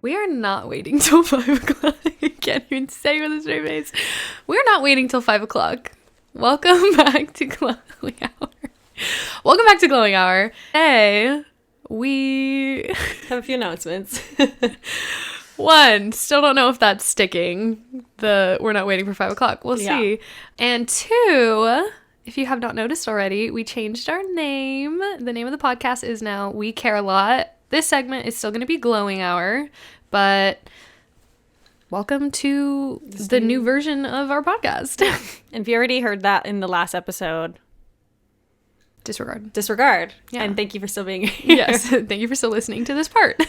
We are not waiting till 5 o'clock. I can't even say with a straight face. We're not waiting till 5 o'clock. Welcome back to Glowing Hour. Welcome back to Glowing Hour. Hey, we have a few announcements. One, still don't know if that's sticking. We're not waiting for 5 o'clock. We'll see. And two, if you have not noticed already, we changed our name. The name of the podcast is now We Care a Lot. This segment is still going to be Glowing Hour, but welcome to the new version of our podcast. And if you already heard that in the last episode, disregard. Yeah. And thank you for still being here. Yes, thank you for still listening to this part.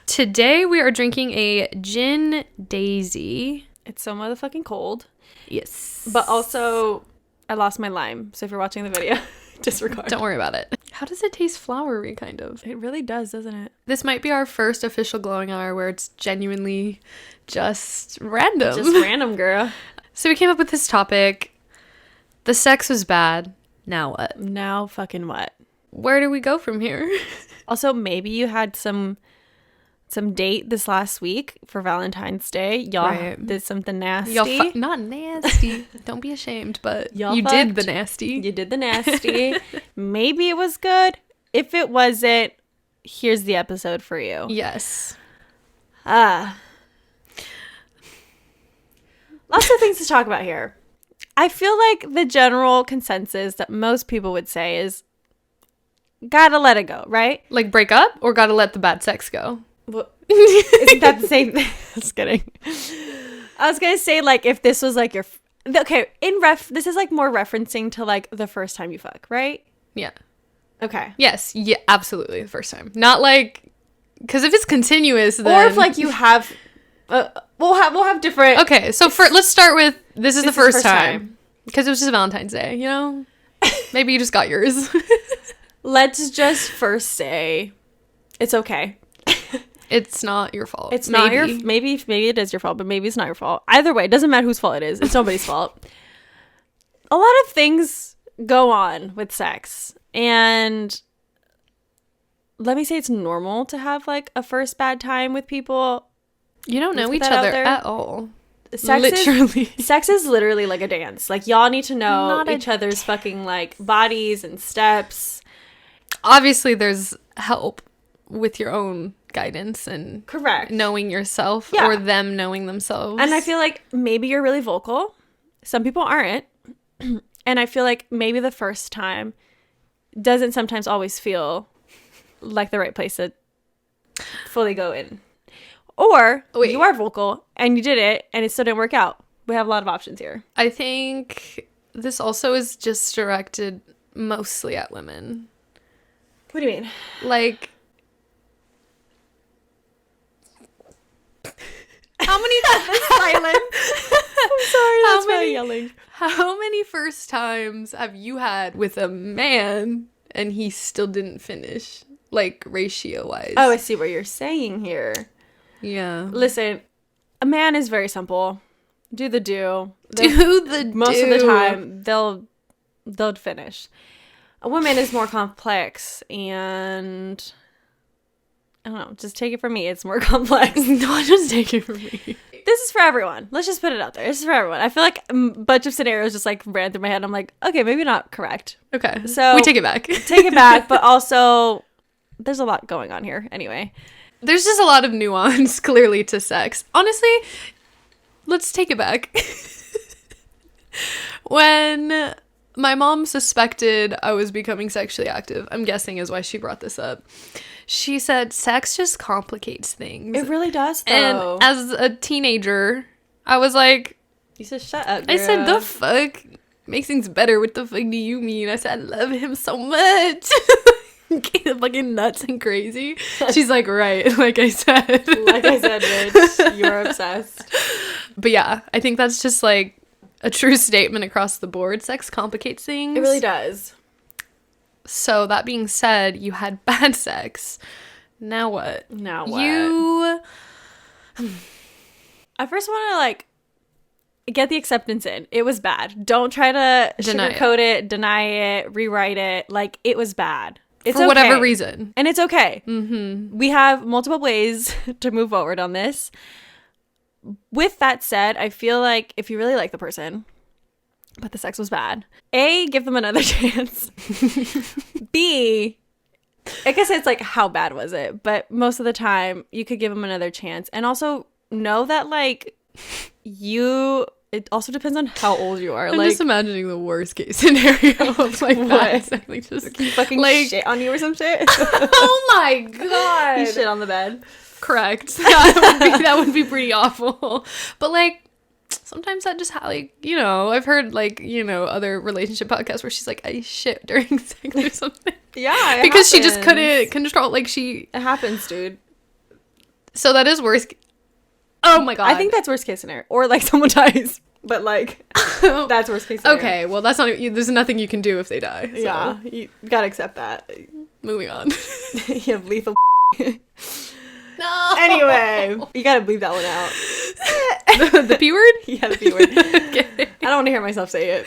Today we are drinking a Gin Daisy. It's so motherfucking cold. Yes. But also, I lost my lime, so if you're watching the video, disregard. Don't worry about it. How does it taste flowery, kind of? It really does, doesn't it? This might be our first official Glowing Hour where it's genuinely just random. Just random, girl. So we came up with this topic. The sex was bad. Now what? Now fucking what? Where do we go from here? Also, maybe you had some date this last week for Valentine's Day. Y'all did something nasty. Y'all not nasty. Don't be ashamed, but you did the nasty. You did the nasty. Maybe it was good. If it wasn't, here's the episode for you. Yes. Lots of things to talk about here. I feel like the general consensus that most people would say is gotta let it go, right? Like break up or gotta let the bad sex go? Well, isn't that the same thing? Just kidding. I was gonna say, like, if this was like your this is like more referencing to like the first time you fuck, right? Yeah. Okay. Yes. Yeah. Absolutely. The first time. Not like, because if it's continuous, then... or if like you have, we'll have different. Okay. So let's start with this is the first time because it was just Valentine's Day. You know, maybe you just got yours. Let's just first say it's okay. It's not your fault. It's not your maybe it is your fault, but maybe it's not your fault. Either way, it doesn't matter whose fault it is. It's nobody's fault. A lot of things go on with sex, and let me say it's normal to have like a first bad time with people. You don't know each other at all. Sex is literally like a dance. Like, y'all need to know each other's fucking like bodies and steps. Obviously, there's help with your own guidance and correct knowing yourself or them knowing themselves. And I feel like maybe you're really vocal. Some people aren't. And I feel like maybe the first time doesn't sometimes always feel like the right place to fully go in. Or you are vocal and you did it and it still didn't work out. We have a lot of options here. I think this also is just directed mostly at women. What do you mean? Like, how many silence? I'm sorry, that's why I'm yelling. How many first times have you had with a man and he still didn't finish? Like, ratio-wise. Oh, I see what you're saying here. Yeah. Listen, a man is very simple. Do the do. Most of the time, they'll finish. A woman is more complex, and I don't know. Just take it from me. It's more complex. No, just take it from me. This is for everyone. Let's just put it out there. This is for everyone. I feel like a bunch of scenarios just like ran through my head. I'm like, okay, maybe not correct. Okay. So we take it back. Take it back, but also there's a lot going on here. Anyway. There's just a lot of nuance, clearly, to sex. Honestly, let's take it back. When my mom suspected I was becoming sexually active, I'm guessing is why she brought this up. She said sex just complicates things. It really does, though. And as a teenager, I was like... You said, shut up, girl. I said, the fuck? Makes things better. What the fuck do you mean? I said, I love him so much. Fucking nuts and crazy. She's like, right, like I said. Like I said, bitch. You're obsessed. But yeah, I think that's just like a true statement across the board. Sex complicates things. It really does. So that being said, you had bad sex. Now what? I first want to like get the acceptance in. It was bad. Don't try to sugarcoat it, deny it, rewrite it. Like, it was bad. It's for whatever okay. reason. And it's okay. We have multiple ways to move forward on this. With that said, I feel like if you really like the person, but the sex was bad, A, give them another chance. B, I guess it's like, how bad was it? But most of the time, you could give them another chance. And also know that, like, it also depends on how old you are. I'm like, just imagining the worst case scenario of like that. Like, just fucking like, shit on you or some shit. oh my god. You shit on the bed. Correct. That would be pretty awful. But like, sometimes that just like, you know, I've heard like, you know, other relationship podcasts where she's like, I shit during sex or something. Yeah, because she just couldn't control, like it happens, dude. So that is worst. Oh my god. I think that's worst case scenario. Or like someone dies. But like, that's worst case scenario. Okay, well that's not, there's nothing you can do if they die. So. Yeah, you gotta accept that. Moving on. You have lethal. No. Anyway, you gotta bleep that one out. The P word? Yeah, the P word. Okay. I don't want to hear myself say it.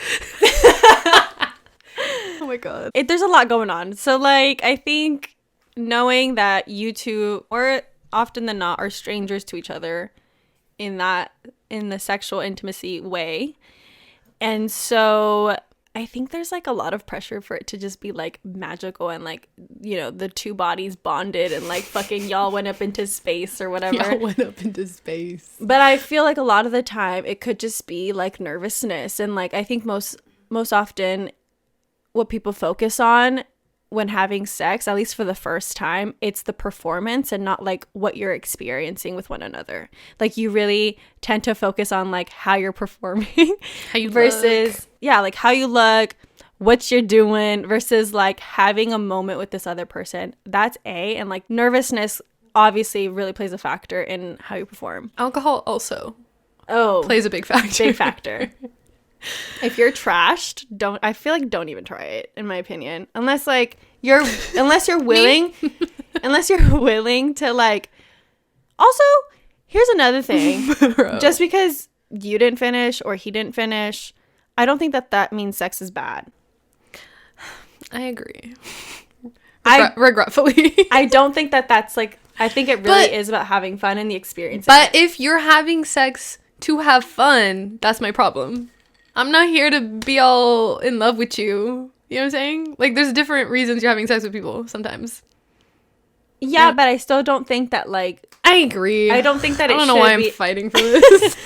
Oh my god. There's a lot going on. So like, I think knowing that you two, more often than not, are strangers to each other in the sexual intimacy way. And so I think there's like a lot of pressure for it to just be like magical and like, you know, the two bodies bonded and like fucking y'all went up into space or whatever. Y'all went up into space. But I feel like a lot of the time it could just be like nervousness. And like, I think most often what people focus on when having sex, at least for the first time, it's the performance and not like what you're experiencing with one another. Like you really tend to focus on like how you're performing, How you versus look. Yeah, like how you look, what you're doing, versus like having a moment with this other person. That's A. And like nervousness obviously really plays a factor in how you perform. Alcohol also plays a big factor. Big factor. If you're trashed, don't even try it, in my opinion. Unless you're willing unless you're willing to like. Also, here's another thing. Bro. Just because you didn't finish or he didn't finish, I don't think that means sex is bad. I agree. Regretfully. I don't think that's like, I think it really is about having fun and the experience. But if you're having sex to have fun, that's my problem. I'm not here to be all in love with you. You know what I'm saying? Like, there's different reasons you're having sex with people sometimes. Yeah, but I still don't think that, like... I agree. I don't think that I don't know why I'm fighting for this.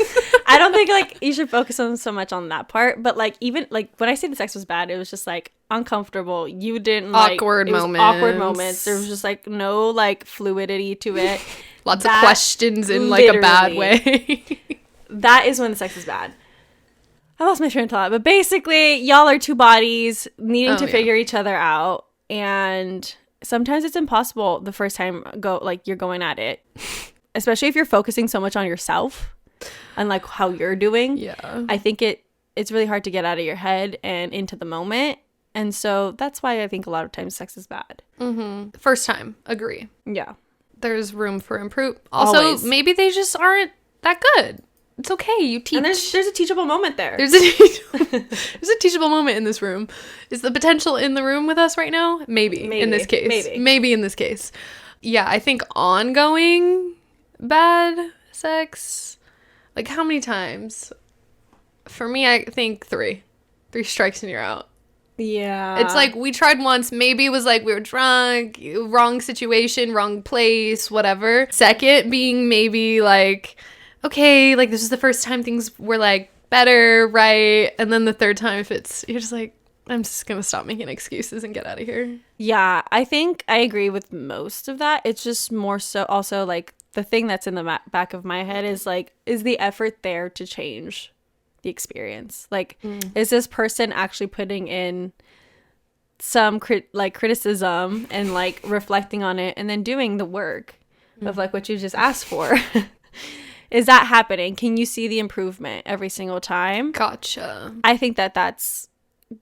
I don't think, like, you should focus on so much on that part. But, like, even, like, when I say the sex was bad, it was just, like, uncomfortable. You didn't, like... Awkward moments. Awkward moments. There was just, like, no, like, fluidity to it. Lots of questions in, like, a bad way. That is when the sex is bad. I lost my train of thought, but basically, y'all are two bodies needing to figure each other out, and sometimes it's impossible the first time you're going at it, especially if you're focusing so much on yourself and like how you're doing. Yeah, I think it's really hard to get out of your head and into the moment, and so that's why I think a lot of times sex is bad. Mm-hmm. First time, agree. Yeah, there's room for improve. Also, always. Maybe they just aren't that good. It's okay. You teach. And there's a teachable moment there. There's a teachable moment in this room. Is the potential in the room with us right now? Maybe. In this case. Maybe in this case. Yeah, I think ongoing bad sex. Like, how many times? For me, I think 3. 3 strikes and you're out. Yeah. It's like we tried once. Maybe it was like we were drunk, wrong situation, wrong place, whatever. Second being maybe like, okay, like this is the first time things were like better, right? And then the third time, if you're just like, I'm just gonna stop making excuses and get out of here. Yeah, I think I agree with most of that. It's just more so also like the thing that's in the back of my head is like, is the effort there to change the experience? Like, is this person actually putting in some criticism and like reflecting on it and then doing the work of like what you just asked for? Is that happening? Can you see the improvement every single time? Gotcha. I think that's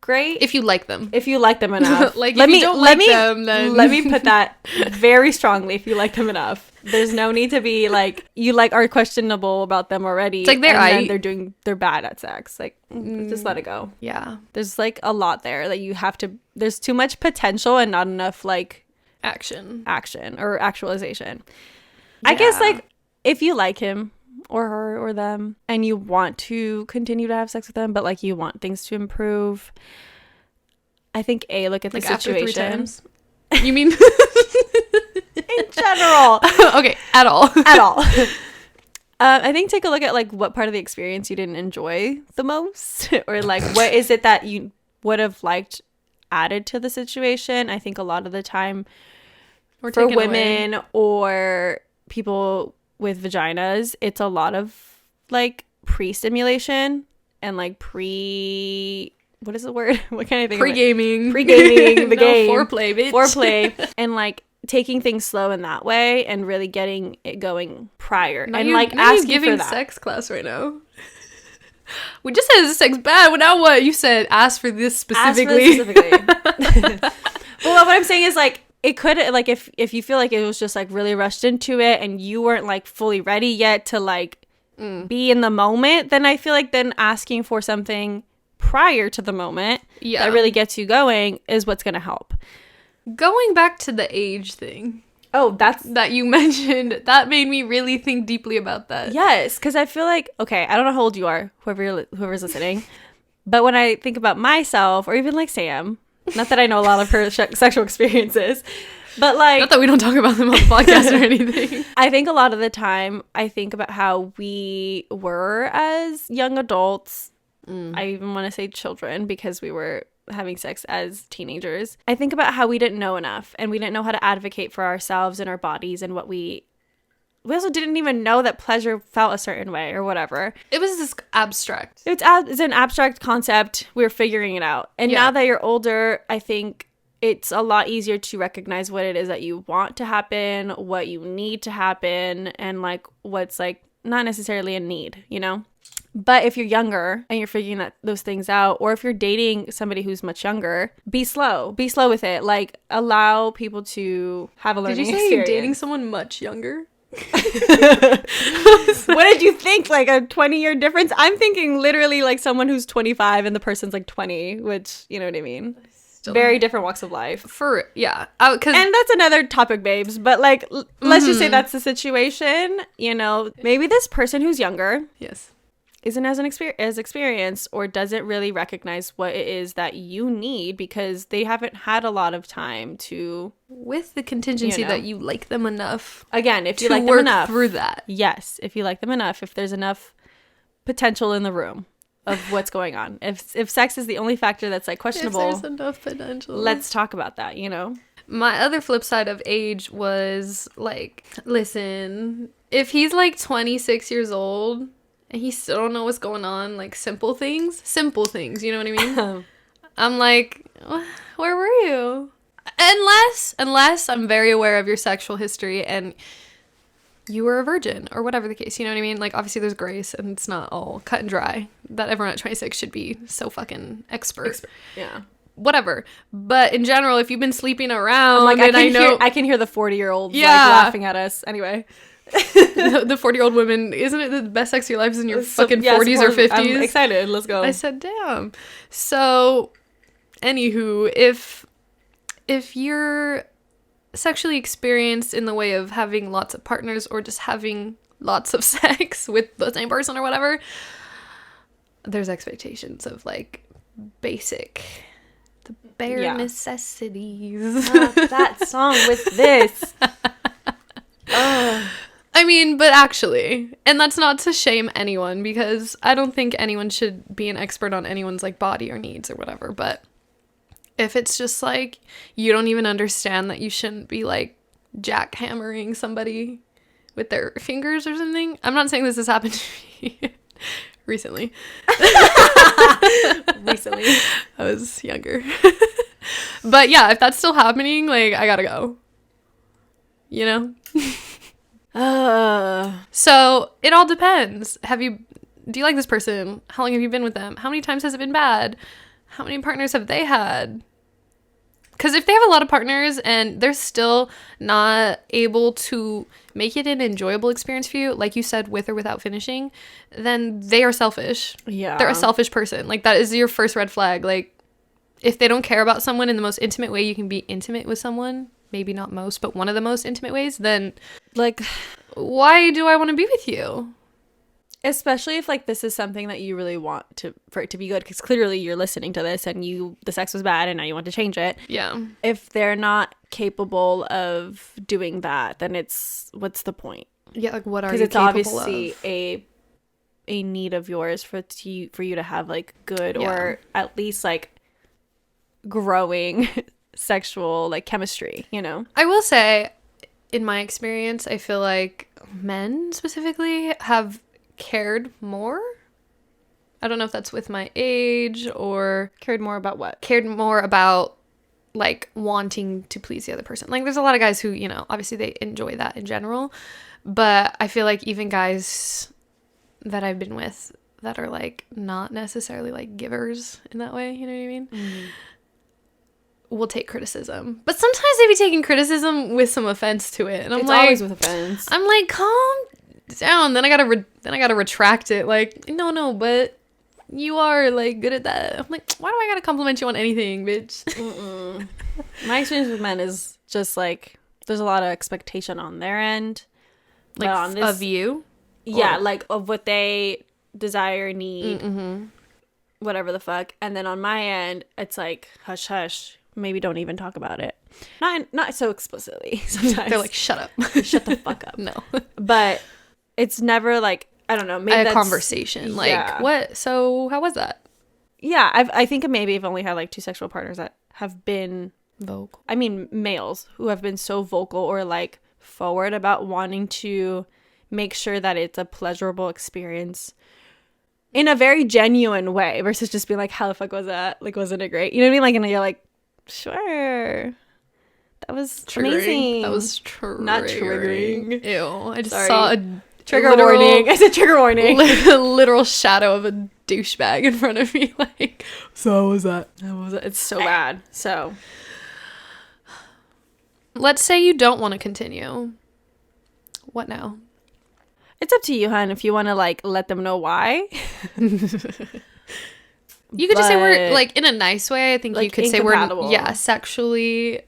great. If you like them. If you like them enough. Like, if you don't like them, then... Let me put that very strongly. If you like them enough. There's no need to be like, you like are questionable about them already. It's like they're bad at sex. Like, just let it go. Yeah. There's like a lot there that you have to, there's too much potential and not enough like action or actualization. Yeah. I guess like if you like him or her or them and you want to continue to have sex with them, but like you want things to improve, I think look at the like situation. After 3 times? You mean in general? Okay, at all. I think take a look at like what part of the experience you didn't enjoy the most, or like what is it that you would have liked added to the situation. I think a lot of the time for women away, or people with vaginas, it's a lot of like pre-stimulation and like what is the word? What kind of thing? Pre-gaming the game. Foreplay, bitch. Foreplay. And like taking things slow in that way and really getting it going prior. Now and like asking giving for that. Sex class right now. We just said sex bad. Well, now what? You said ask for this specifically. Well, what I'm saying is like, it could, like, if you feel like it was just like really rushed into it and you weren't like fully ready yet to like be in the moment, then I feel like then asking for something prior to the moment that really gets you going is what's going to help. Going back to the age thing. Oh, that you mentioned, that made me really think deeply about that. Yes, because I feel like, okay, I don't know how old you are, whoever's listening, but when I think about myself, or even like Sam, not that I know a lot of her sexual experiences, but like... Not that we don't talk about them on the podcast or anything. I think a lot of the time, I think about how we were as young adults. I even want to say children, because we were having sex as teenagers. I think about how we didn't know enough, and we didn't know how to advocate for ourselves and our bodies, and what we also didn't even know that pleasure felt a certain way or whatever. It was this abstract. It's an abstract concept. We're figuring it out. And now that you're older, I think it's a lot easier to recognize what it is that you want to happen, what you need to happen, and like what's like not necessarily a need, you know? But if you're younger and you're figuring those things out, or if you're dating somebody who's much younger, be slow. Be slow with it. Like, allow people to have a learning experience. Did you say you're dating someone much younger? What did you think? Like a 20-year difference? I'm thinking literally like someone who's 25 and the person's like 20, which, you know what I mean? Very different walks of life. And that's another topic, babes. But like, let's just say that's the situation. You know, maybe this person who's younger. Yes. Isn't as experienced, or doesn't really recognize what it is that you need, because they haven't had a lot of time to, with the contingency that you like them enough. Again, if you like them enough, through that. Yes, if you like them enough, if there's enough potential in the room of what's going on. If sex is the only factor that's like questionable, if there's enough potential, let's talk about that, you know? My other flip side of age was like, listen, if he's like 26 years old and he still don't know what's going on, like simple things, you know what I mean? I'm like, where were you? Unless I'm very aware of your sexual history and you were a virgin or whatever the case, you know what I mean? Like, obviously there's grace and it's not all cut and dry that everyone at 26 should be so fucking expert. Yeah. Whatever. But in general, if you've been sleeping around, like, I can hear the 40-year-olds like laughing at us anyway. The 40-year-old women, isn't it the best sex of your life is in your fucking 40s or 50s? I'm excited. Let's go. I said, damn. So, anywho, if you're sexually experienced in the way of having lots of partners or just having lots of sex with the same person or whatever, there's expectations of like the bare necessities. That song with this. I mean, but actually, and that's not to shame anyone, because I don't think anyone should be an expert on anyone's like body or needs or whatever, but if it's just like you don't even understand that you shouldn't be like jackhammering somebody with their fingers or something. I'm not saying this has happened to me recently. I was younger. But yeah, if that's still happening, like, I gotta go. You know? So it all depends. Do you like this person? How long have you been with them? How many times has it been bad? how many partners have they had? Because if they have a lot of partners and they're still not able to make it an enjoyable experience for you, like you said, with or without finishing, then they are selfish. Yeah. They're a selfish person. Like, that is your first red flag. Like, if they don't care about someone in the most intimate way you can be intimate with someone, maybe not most, but one of the most intimate ways, then, like, why do I want to be with you? especially if, like, this is something that you really want for it to be good, because clearly you're listening to this and the sex was bad and now you want to change it. Yeah. If they're not capable of doing that, then what's the point? Yeah, like, what are you capable of? Because it's capable obviously of? a need of yours for you to have, like, good or at least, like, growing sexual, like, chemistry, you know? I will say, in my experience, I feel like men specifically have cared more. I don't know if that's with my age or Cared more about what? cared more about, like, wanting to please the other person. Like, there's a lot of guys who, you know, obviously they enjoy that in general, but I feel like even guys that I've been with that are, like, not necessarily, like, givers in that way, you know what I mean? Mm-hmm. Will take criticism, but sometimes they be taking criticism with some offense to it, and I'm It's like, always with offense. I'm like, calm down. Then I gotta retract it. Like, no, but you are, like, good at that. I'm like, why do I gotta compliment you on anything, bitch? My experience with men is just, like, there's a lot of expectation on their end, Like, but on this, of you. yeah, Or- like, of what they desire, need, whatever the fuck. And then on my end, it's like, hush hush, maybe don't even talk about it. Not so explicitly sometimes. They're like, shut up. Shut the fuck up. No. But it's never like, I don't know, maybe A that's conversation. Like, yeah. what? So how was that? Yeah, I think maybe I've only had, like, 2 sexual partners that have been, Vocal. I mean, males who have been so vocal or, like, forward about wanting to make sure that it's a pleasurable experience in a very genuine way versus just being like, how the fuck was that? Like, wasn't it great? You know what I mean? Like, and you're like, sure. That was amazing. That was triggering. Not triggering. Ew. I just Sorry. saw a Trigger literal- warning. I said trigger warning. literal shadow of a douchebag in front of me. Like, so how was that? It's so bad. So, Let's say you don't want to continue. What now? it's up to you, hun, if you want to, like, let them know why. You could just say we're, But, like, in a nice way. I think you like, could say incompatible. we're, yeah, sexually.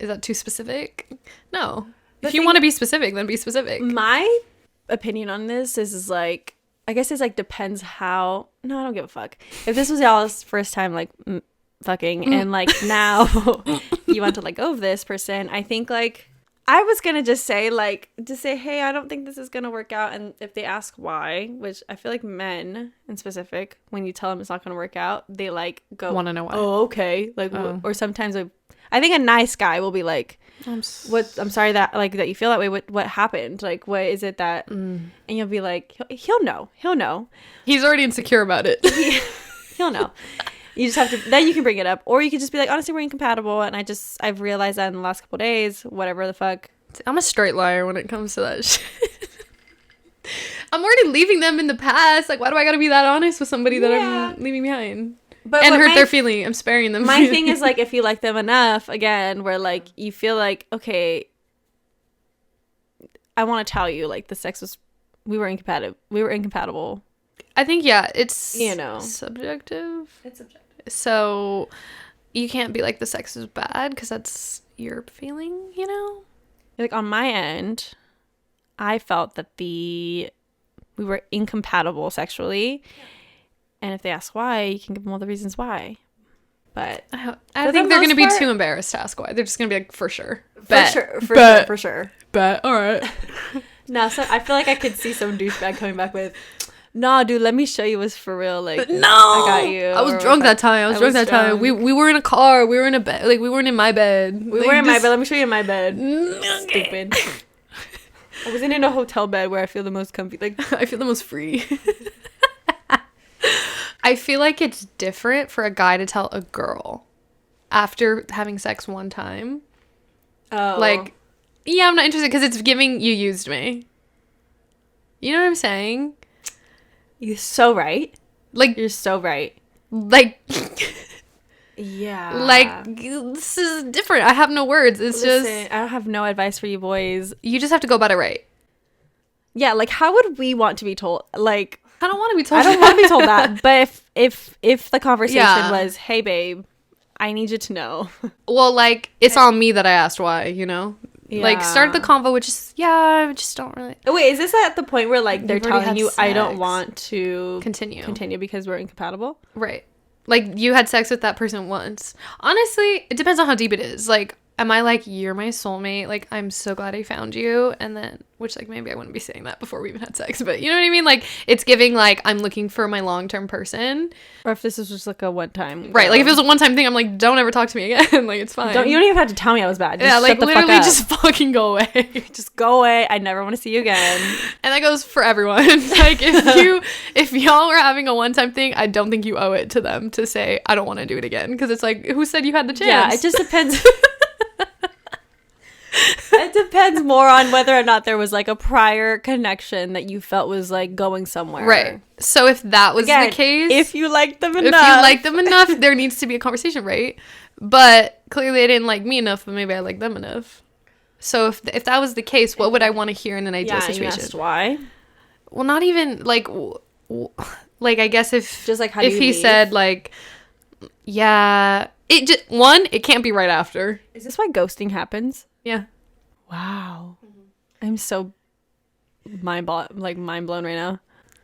Is that too specific? No. The If you thing- want to be specific, then be specific. My opinion on this is like, I guess it's like depends how. No, I don't give a fuck. If this was y'all's first time, like, fucking, and, like, now you want to let go of this person, I think, like, I was gonna just say, hey, I don't think this is gonna work out. And if they ask why, which I feel like men in specific, when you tell them it's not gonna work out, they, like, go, Want to know why? oh, okay. Like, Oh. or sometimes I think a nice guy will be like, I'm sorry that, like, that you feel that way. What happened? Like, what is it that, and you'll be like, he'll know. He's already insecure about it. He'll know. You just have to, then you can bring it up. Or you could just be like, honestly, we're incompatible. And I've realized that in the last couple of days, whatever the fuck. I'm a straight liar when it comes to that shit. I'm already leaving them in the past. Like, why do I gotta be that honest with somebody that Yeah. I'm leaving behind? But And what hurt their feeling. I'm sparing them. my thing is, like, if you like them enough, again, where, like, you feel like, okay, I want to tell you, like, we were incompatible. I think, yeah, it's, You know. subjective. It's subjective. So you can't be like, the sex is bad, because that's your feeling, you know? Like, on my end, I felt that we were incompatible sexually. And if they ask why, you can give them all the reasons why. But I For think the they're going to most be part- too embarrassed to ask why. They're just going to be like, for sure. for sure. Bet. All right. No, so I feel like I could see some douchebag coming back with, nah, dude, let me show you what's for real. Like, No, I got you. I was Or drunk if that time. I was drunk that time. We were in a car. We were in a bed. Like, we weren't in my bed. We Like, were in my just- bed. Let me show you my bed. Okay. Stupid. I wasn't in a hotel bed where I feel the most comfy. Like, I feel the most free. I feel like it's different for a guy to tell a girl after having sex one time, oh, like, yeah, I'm not interested, because it's giving you used me. You know what I'm saying? you're so right. Like, You're so right. Like, yeah. like, this is different. I have no words. It's Listen, just, I have no advice for you boys. you just have to go about it right. Yeah, like, how would we want to be told? Like, I don't want to be told I don't want to be told that. But if the conversation Yeah. was, hey, babe, I need you to know. Well, like, it's on me that I asked why, you know? Like, Yeah. start the convo with just, yeah, I just don't really Wait, is this at the point where, like, they're You've already telling had you, I don't sex. want to continue. because we're incompatible? Right. Like, you had sex with that person once. Honestly, it depends on how deep it is. Like, am I like, you're my soulmate? Like, I'm so glad I found you. And then, which, like, maybe I wouldn't be saying that before we even had sex. But you know what I mean? Like, it's giving, like, I'm looking for my long-term person. Or if this is just, like, a one-time. Right. Like, if it was a one-time thing, I'm like, don't ever talk to me again. Like, it's fine. You don't even have to tell me I was bad. Just yeah, shut like, the literally fuck up. just fucking go away. Just go away. I never want to see you again. And that goes for everyone. Like, if y'all were having a one-time thing, I don't think you owe it to them to say, I don't want to do it again. Because it's like, who said you had the chance? Yeah, it just depends. It depends more on whether or not there was, like, a prior connection that you felt was, like, going somewhere. Right. So if that was Again, the case, if you liked them enough. if you like them enough, there needs to be a conversation, right? But clearly they didn't like me enough, but maybe I like them enough. So if that was the case, what would I want to hear in an ideal situation? You asked why? Well, not even like like I guess if Just, like, how if do you he leave? said like, yeah, it can't be right after. Is this why ghosting happens? Yeah. Wow. I'm so mind blown right now.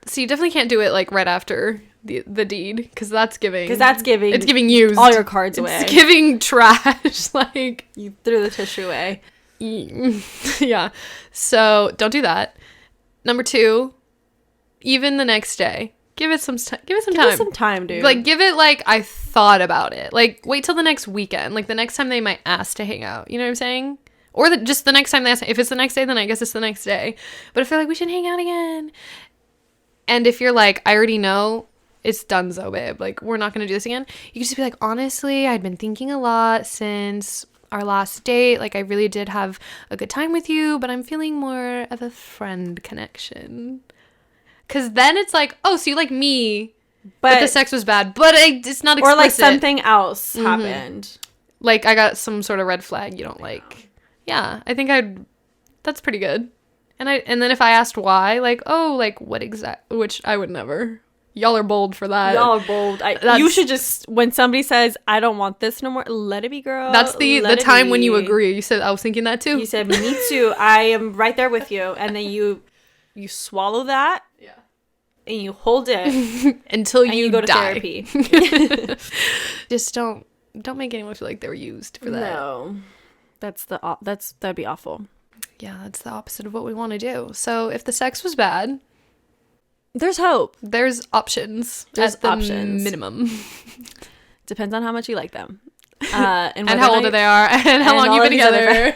So you definitely can't do it like right after the deed, because that's giving It's giving used all your cards away. It's giving trash. Like, You threw the tissue away. yeah. So don't do that. Number 2, even the next day, give it some time. Give us some time, dude. Like, give it like I thought about it. Like, wait till the next weekend. Like, the next time they might ask to hang out. You know what I'm saying? Or just the next time they ask. If it's the next day, then I guess it's the next day. But if they're like, we should hang out again, and if you're like, I already know, it's donezo, babe. Like, we're not gonna do this again. You can just be like, honestly, I'd been thinking a lot since our last date. Like, I really did have a good time with you, but I'm feeling more of a friend connection. Because then it's like, oh, so you like me, but the sex was bad, but it's not explicit. Or like something else happened. Like, I got some sort of red flag you don't like. Yeah, I think that's pretty good. And then if I asked why, like, oh, like, what which I would never. Y'all are bold for that. Y'all are bold. You should just, when somebody says, I don't want this no more, let it be, girl. That's the time when you agree. You said, I was thinking that too. You said, me too. I am right there with you. And then you swallow that. Yeah. And you hold it. Until you go to die. therapy. Just don't make anyone feel like they were used for that. No. That'd be awful. Yeah, that's the opposite of what we want to do. So if the sex was bad, there's hope. There's options. There's at the options. Minimum. Depends on how much you like them. And how old they are, and how long you've been together.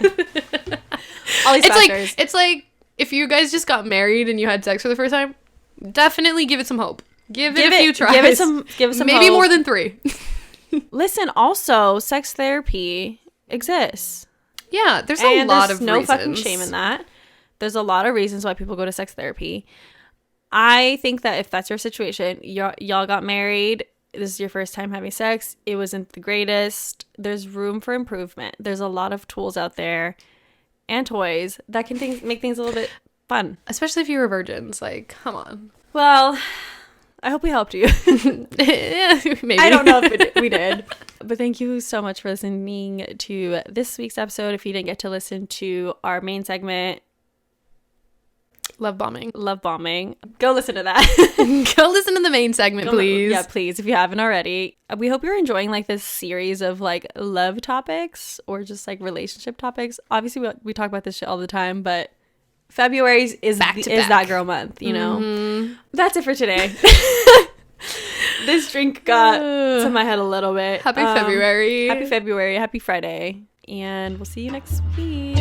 All these factors. It's like if you guys just got married and you had sex for the first time, definitely give it some hope. Give it a few tries. Give it some maybe hope. more than 3. Listen, also, sex therapy exists. Yeah, there's a lot of no reasons. fucking shame in that. There's a lot of reasons why people go to sex therapy. I think that if that's your situation, y'all got married, this is your first time having sex, it wasn't the greatest, there's room for improvement. There's a lot of tools out there and toys that can make things a little bit fun. Especially if you were virgins. Like, come on. Well, I hope we helped you. Maybe. I don't know if we did. But thank you so much for listening to this week's episode. If you didn't get to listen to our main segment, Love bombing, go listen to that. Go listen to the main segment, please. Yeah, please, if you haven't already. We hope you're enjoying like this series of like love topics or just like relationship topics. Obviously, we talk about this shit all the time, but February is that girl month, you know? Mm-hmm. That's it for today. This drink got to my head a little bit. Happy February. Happy February. Happy Friday. And we'll see you next week.